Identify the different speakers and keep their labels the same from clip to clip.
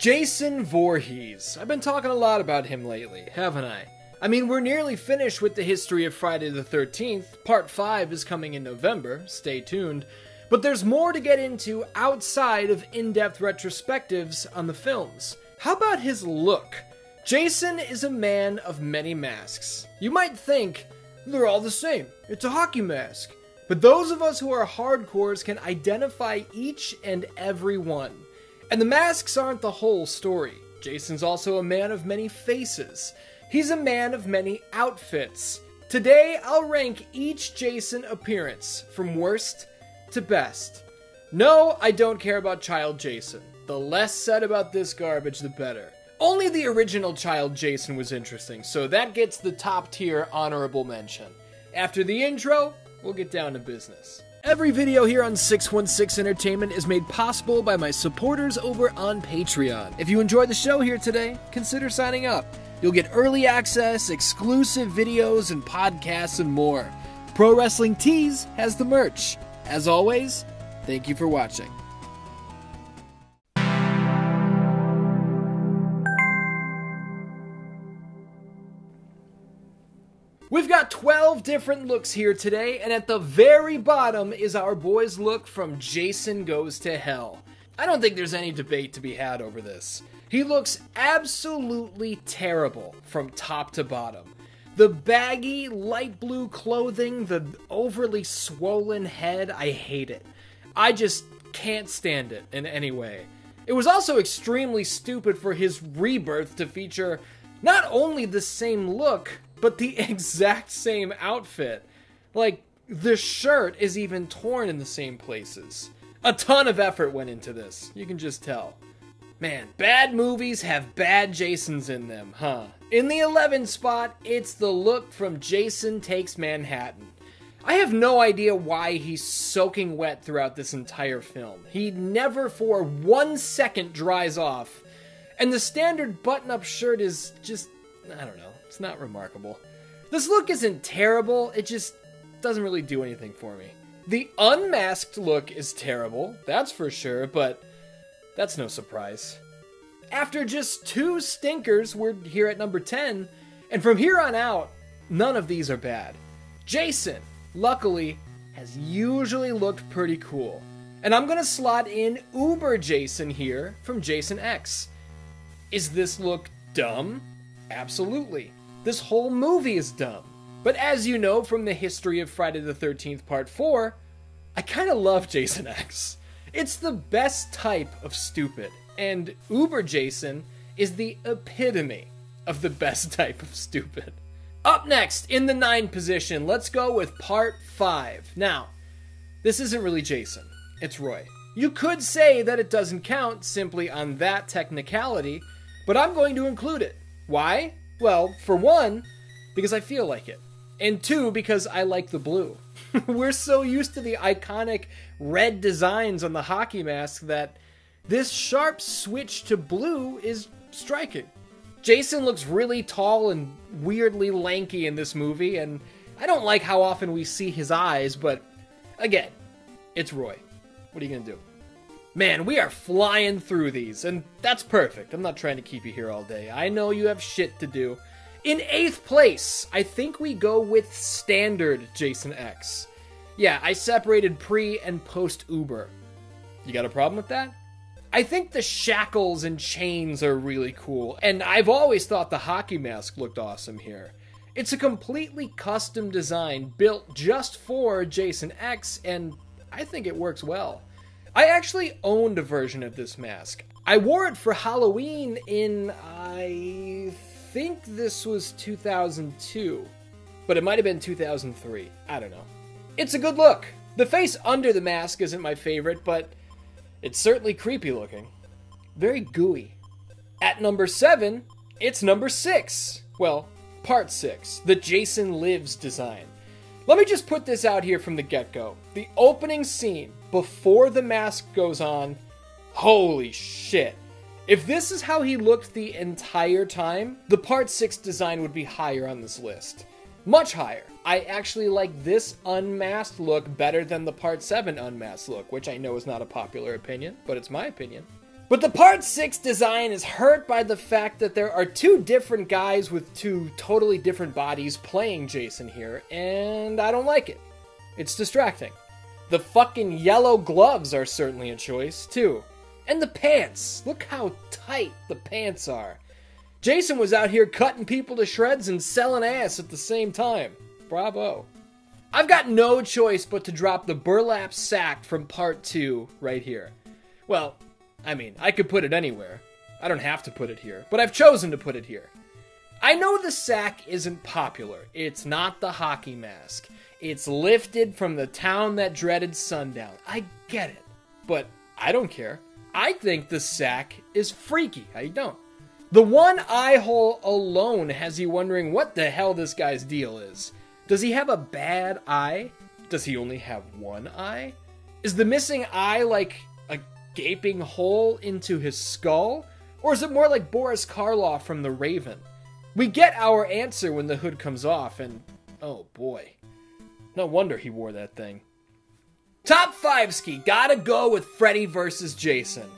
Speaker 1: Jason Voorhees. I've been talking a lot about him lately, haven't I? I mean, we're nearly finished with the history of Friday the 13th. Part 5 is coming in November, stay tuned. But there's more to get into outside of in-depth retrospectives on the films. How about his look? Jason is a man of many masks. You might think, they're all the same. It's a hockey mask. But those of us who are hardcores can identify each and every one. And the masks aren't the whole story. Jason's also a man of many faces. He's a man of many outfits. Today, I'll rank each Jason appearance from worst to best. No, I don't care about Child Jason. The less said about this garbage, the better. Only the original Child Jason was interesting, so that gets the top tier honorable mention. After the intro, we'll get down to business. Every video here on 616 Entertainment is made possible by my supporters over on Patreon. If you enjoyed the show here today, consider signing up. You'll get early access, exclusive videos and podcasts, and more. Pro Wrestling Tees has the merch. As always, thank you for watching. We've got 12 different looks here today, and at the very bottom is our boy's look from Jason Goes to Hell. I don't think there's any debate to be had over this. He looks absolutely terrible from top to bottom. The baggy, light blue clothing, the overly swollen head, I hate it. I just can't stand it in any way. It was also extremely stupid for his rebirth to feature not only the same look, but the exact same outfit. Like, the shirt is even torn in the same places. A ton of effort went into this, you can just tell. Man, bad movies have bad Jasons in them, huh? In the 11th spot, it's the look from Jason Takes Manhattan. I have no idea why he's soaking wet throughout this entire film. He never for 1 second dries off. And the standard button-up shirt is just, I don't know. It's not remarkable. This look isn't terrible, it just doesn't really do anything for me. The unmasked look is terrible, that's for sure, but that's no surprise. After just 2 stinkers, we're here at number 10, and from here on out, none of these are bad. Jason, luckily, has usually looked pretty cool. And I'm gonna slot in Uber Jason here from Jason X. Is this look dumb? Absolutely. This whole movie is dumb. But as you know from the history of Friday the 13th Part 4, I kinda love Jason X. It's the best type of stupid, and Uber Jason is the epitome of the best type of stupid. Up next, in the 9 position, let's go with Part 5. Now, this isn't really Jason, it's Roy. You could say that it doesn't count simply on that technicality, but I'm going to include it. Why? Well, for one, because I feel like it. And 2, because I like the blue. We're so used to the iconic red designs on the hockey mask that this sharp switch to blue is striking. Jason looks really tall and weirdly lanky in this movie, and I don't like how often we see his eyes, but again, it's Roy. What are you gonna do? Man, we are flying through these, and that's perfect. I'm not trying to keep you here all day. I know you have shit to do. In 8th place, I think we go with standard Jason X. Yeah, I separated pre and post Uber. You got a problem with that? I think the shackles and chains are really cool, and I've always thought the hockey mask looked awesome here. It's a completely custom design built just for Jason X, and I think it works well. I actually owned a version of this mask. I wore it for Halloween in, I think this was 2002, but it might have been 2003. I don't know. It's a good look. The face under the mask isn't my favorite, but it's certainly creepy looking. Very gooey. At number 7, it's number 6. Well, part 6, the Jason Lives design. Let me just put this out here from the get-go. The opening scene, before the mask goes on, holy shit. If this is how he looked the entire time, the Part 6 design would be higher on this list. Much higher. I actually like this unmasked look better than the Part 7 unmasked look, which I know is not a popular opinion, but it's my opinion. But the Part 6 design is hurt by the fact that there are two different guys with two totally different bodies playing Jason here, and I don't like it. It's distracting. The fucking yellow gloves are certainly a choice, too. And the pants. Look how tight the pants are. Jason was out here cutting people to shreds and selling ass at the same time. Bravo. I've got no choice but to drop the burlap sack from Part 2 right here. Well, I mean, I could put it anywhere. I don't have to put it here, but I've chosen to put it here. I know the sack isn't popular. It's not the hockey mask. It's lifted from the town that dreaded sundown. I get it, but I don't care. I think the sack is freaky. I don't. The one eye hole alone has you wondering what the hell this guy's deal is. Does he have a bad eye? Does he only have one eye? Is the missing eye like a gaping hole into his skull? Or is it more like Boris Karloff from The Raven? We get our answer when the hood comes off, and oh boy. No wonder he wore that thing. Top 5 ski, gotta go with Freddy vs. Jason.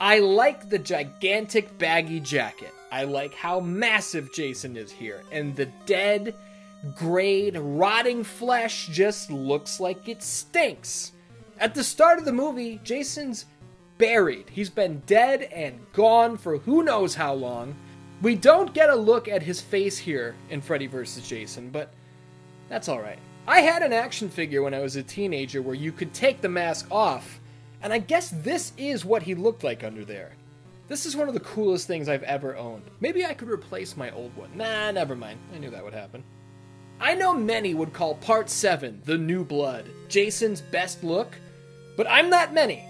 Speaker 1: I like the gigantic baggy jacket. I like how massive Jason is here, and the dead, grayed, rotting flesh just looks like it stinks. At the start of the movie, Jason's buried. He's been dead and gone for who knows how long. We don't get a look at his face here in Freddy vs. Jason, but that's alright. I had an action figure when I was a teenager where you could take the mask off, and I guess this is what he looked like under there. This is one of the coolest things I've ever owned. Maybe I could replace my old one. Nah, never mind. I knew that would happen. I know many would call Part 7, The New Blood, Jason's best look, but I'm not many.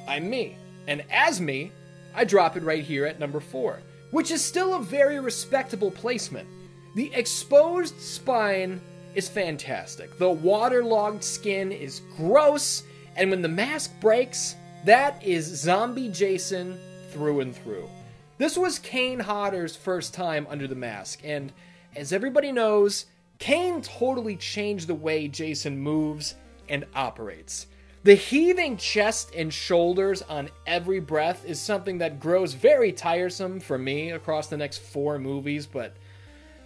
Speaker 1: I'm me. And as me, I drop it right here at number 4, which is still a very respectable placement. The exposed spine is fantastic. The waterlogged skin is gross, and when the mask breaks, that is zombie Jason through and through. This was Kane Hodder's first time under the mask, and as everybody knows, Kane totally changed the way Jason moves and operates. The heaving chest and shoulders on every breath is something that grows very tiresome for me across the next 4 movies, but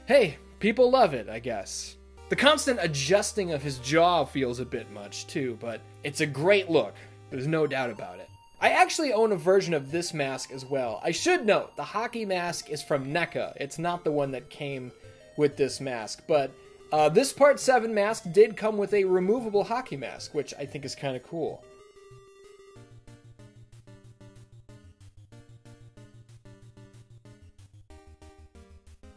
Speaker 1: hey, people love it, I guess. The constant adjusting of his jaw feels a bit much too, but it's a great look. There's no doubt about it. I actually own a version of this mask as well. I should note, the hockey mask is from NECA. It's not the one that came with this mask, but this Part 7 mask did come with a removable hockey mask, which I think is kind of cool.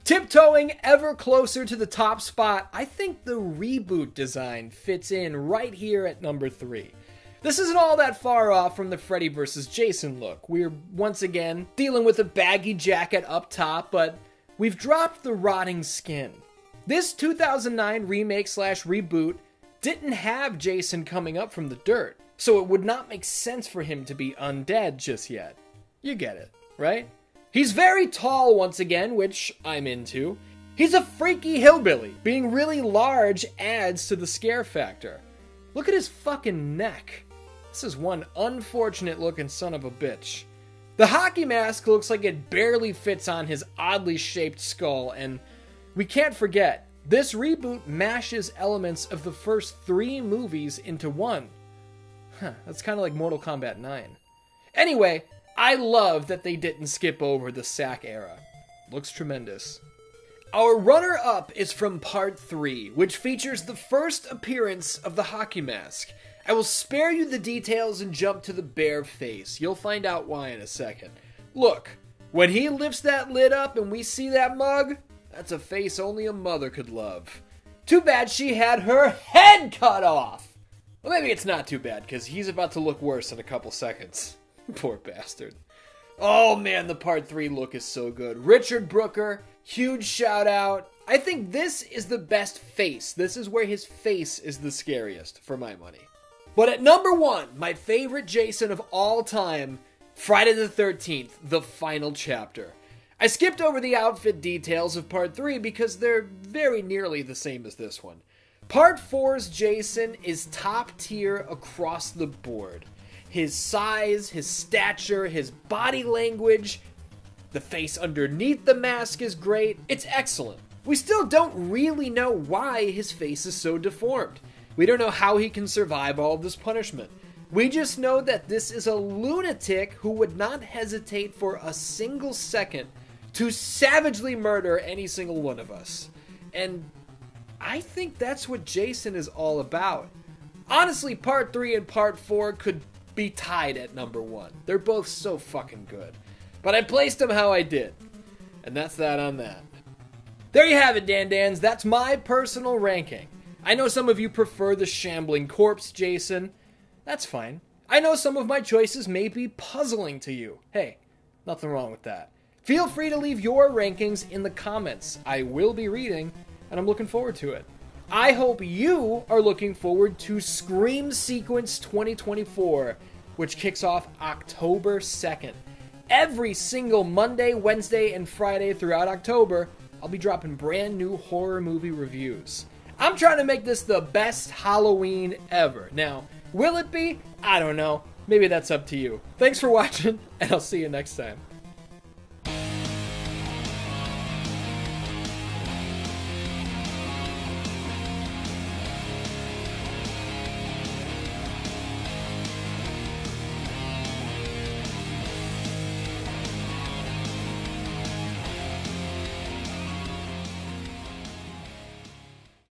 Speaker 1: Tiptoeing ever closer to the top spot, I think the reboot design fits in right here at number 3. This isn't all that far off from the Freddy vs. Jason look. We're once again dealing with a baggy jacket up top, but we've dropped the rotting skin. This 2009 remake/reboot didn't have Jason coming up from the dirt, so it would not make sense for him to be undead just yet. You get it, right? He's very tall once again, which I'm into. He's a freaky hillbilly. Being really large adds to the scare factor. Look at his fucking neck. This is one unfortunate looking son of a bitch. The hockey mask looks like it barely fits on his oddly shaped skull, and we can't forget, this reboot mashes elements of the first 3 movies into one. That's kind of like Mortal Kombat 9. Anyway, I love that they didn't skip over the sack era. Looks tremendous. Our runner-up is from Part 3, which features the first appearance of the hockey mask. I will spare you the details and jump to the bare face. You'll find out why in a second. Look, when he lifts that lid up and we see that mug, that's a face only a mother could love. Too bad she had her head cut off! Well, maybe it's not too bad, because he's about to look worse in a couple seconds. Poor bastard. Oh man, the Part 3 look is so good. Richard Brooker, huge shout out. I think this is the best face. This is where his face is the scariest, for my money. But at number 1, my favorite Jason of all time, Friday the 13th, the final chapter. I skipped over the outfit details of Part 3 because they're very nearly the same as this one. Part 4's Jason is top tier across the board. his size, his stature, his body language, the face underneath the mask is great. It's excellent. We still don't really know why his face is so deformed. We don't know how he can survive all of this punishment. We just know that this is a lunatic who would not hesitate for a single second to savagely murder any single one of us. And I think that's what Jason is all about. Honestly, Part 3 and Part 4 could be tied at number 1. They're both so fucking good. But I placed them how I did. And that's that on that. There you have it, Dan-Dans. That's my personal ranking. I know some of you prefer the shambling corpse, Jason. That's fine. I know some of my choices may be puzzling to you. Hey, nothing wrong with that. Feel free to leave your rankings in the comments. I will be reading, and I'm looking forward to it. I hope you are looking forward to Scream Sequence 2024, which kicks off October 2nd. Every single Monday, Wednesday, and Friday throughout October, I'll be dropping brand new horror movie reviews. I'm trying to make this the best Halloween ever. Now, will it be? I don't know. Maybe that's up to you. Thanks for watching, and I'll see you next time.